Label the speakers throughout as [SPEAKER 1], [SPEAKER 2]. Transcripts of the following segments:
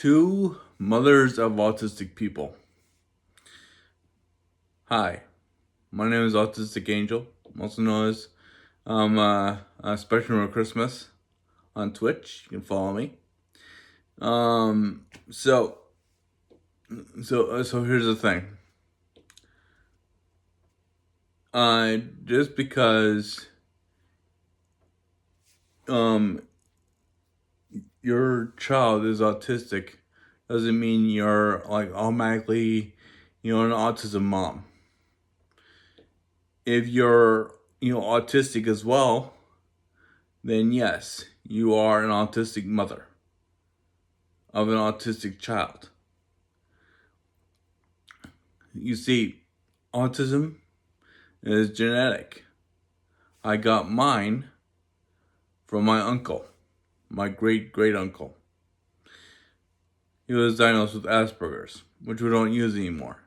[SPEAKER 1] Two mothers of autistic people. Hi, my name is Autistic Angel, also known as Spectrum of Christmas on Twitch. You can follow me. Um, so so here's the thing. Just because um your child is autistic doesn't mean you're like automatically an autism mom. If you're autistic as well, then yes, you are an autistic mother of an autistic child. You see, autism is genetic. I got mine from my uncle, my great great uncle. He was diagnosed with Asperger's, which we don't use anymore.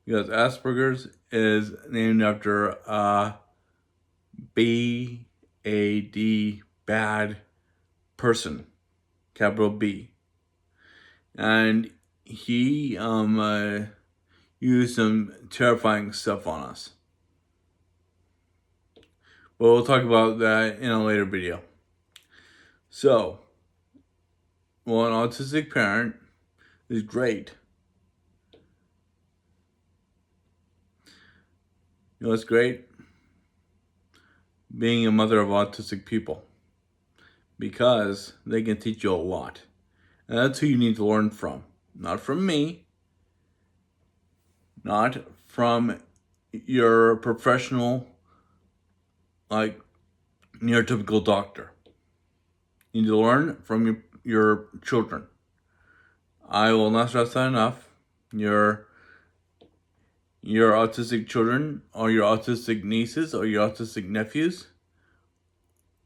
[SPEAKER 1] Because Asperger's is named after bad person, capital B. And he used some terrifying stuff on us. But we'll talk about that in a later video. So, an autistic parent is great. You know what's great? Being a mother of autistic people. Because they can teach you a lot. And that's who you need to learn from. Not from me. Not from your professional, like, neurotypical doctor. You need to learn from your children. I will not stress that enough. Your autistic children, or your autistic nieces, or your autistic nephews.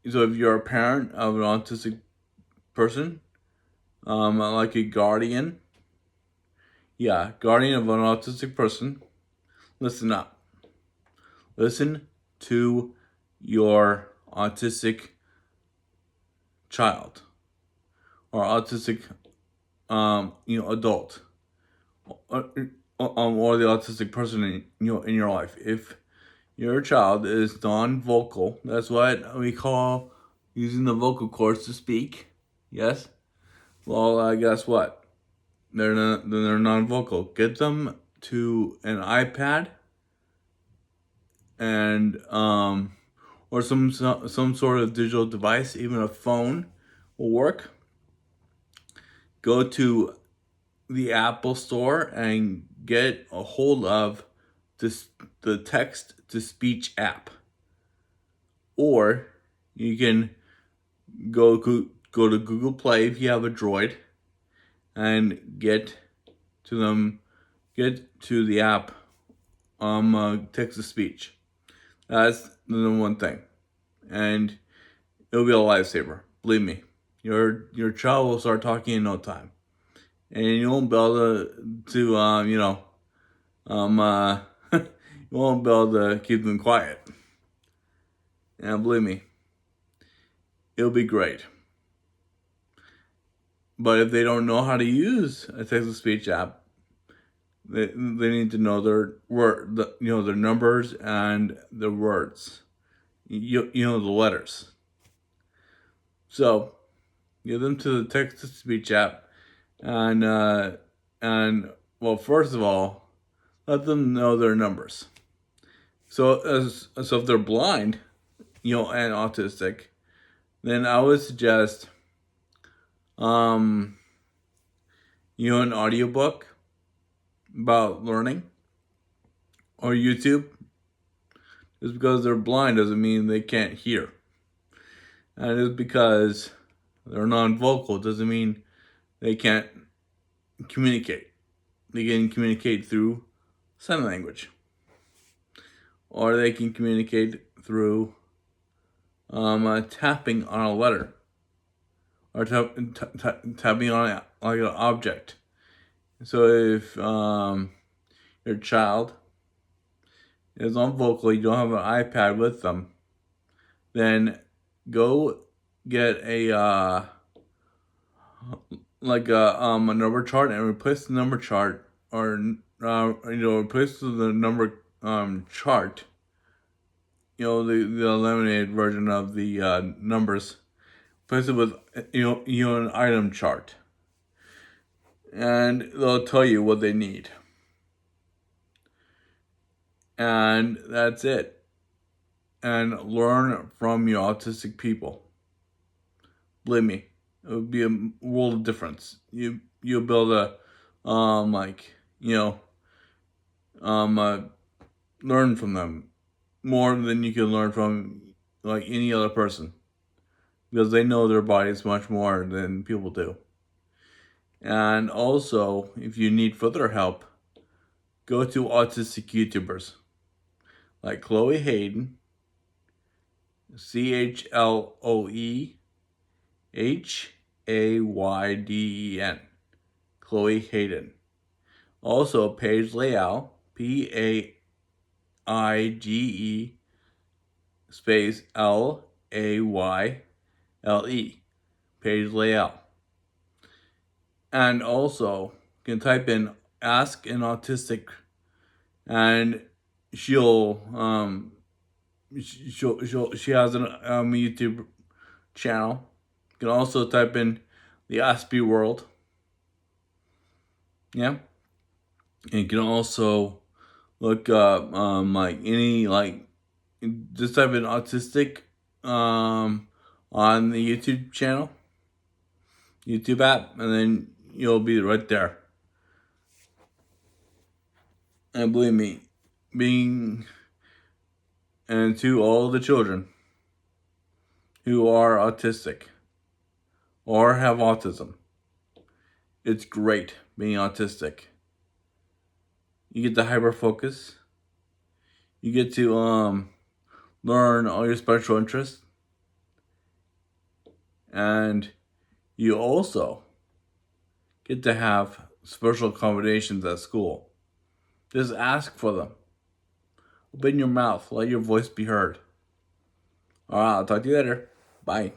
[SPEAKER 1] So if you're a parent of an autistic person, like a guardian, guardian of an autistic person, listen up. Listen to your autistic child or autistic, adult, or the autistic person in your life. If your child is non-vocal, that's what we call using the vocal cords to speak. Yes. Well, guess what? They're non-vocal. Get them to an iPad and or some sort of digital device, even a phone will work. Go to the Apple Store and get a hold of the text to speech app, or you can go to Google Play if you have a Droid, and get to the app text to speech. That's the number one thing, and it'll be a lifesaver. Believe me, your child will start talking in no time, and you won't be able to you won't be able to keep them quiet. And believe me, it'll be great. But if they don't know how to use a text-to-speech app, they need to know their their numbers and their words, the letters. So give them to the text-to-speech app, and well, first of all, let them know their numbers. So if they're blind, and autistic, then I would suggest an audiobook about learning, or YouTube. Just because they're blind doesn't mean they can't hear. And just because they're non-vocal doesn't mean they can't communicate. They can communicate through sign language, or they can communicate through tapping on a letter, or tapping on like an object. So if your child is non-vocal, you don't have an iPad with them, then go get a like a number chart and replace the number chart, or replace the number chart, the eliminated version of the numbers, replace it with an item chart, and they'll tell you what they need, and that's it. And learn from your autistic people. Believe me, it would be a world of difference. You'll build a like learn from them more than you can learn from like any other person, because they know their bodies much more than people do. And also, if you need further help, go to autistic YouTubers like Chloe Hayden, CHLOEHAYDEN, Chloe Hayden. Also, Paige Layal, PAIGE space LAYLE, Paige Layal. And also, you can type in "Ask an Autistic," and she has a YouTube channel. You can also type in the Aspie World. Yeah. And you can also look up just type in autistic on the YouTube channel, YouTube app, and then you'll be right there. And believe me, and to all the children who are autistic or have autism, it's great being autistic. You get to hyper focus. You get to learn all your special interests, and you also get to have special accommodations at school. Just ask for them. Open your mouth. Let your voice be heard. All right, I'll talk to you later. Bye.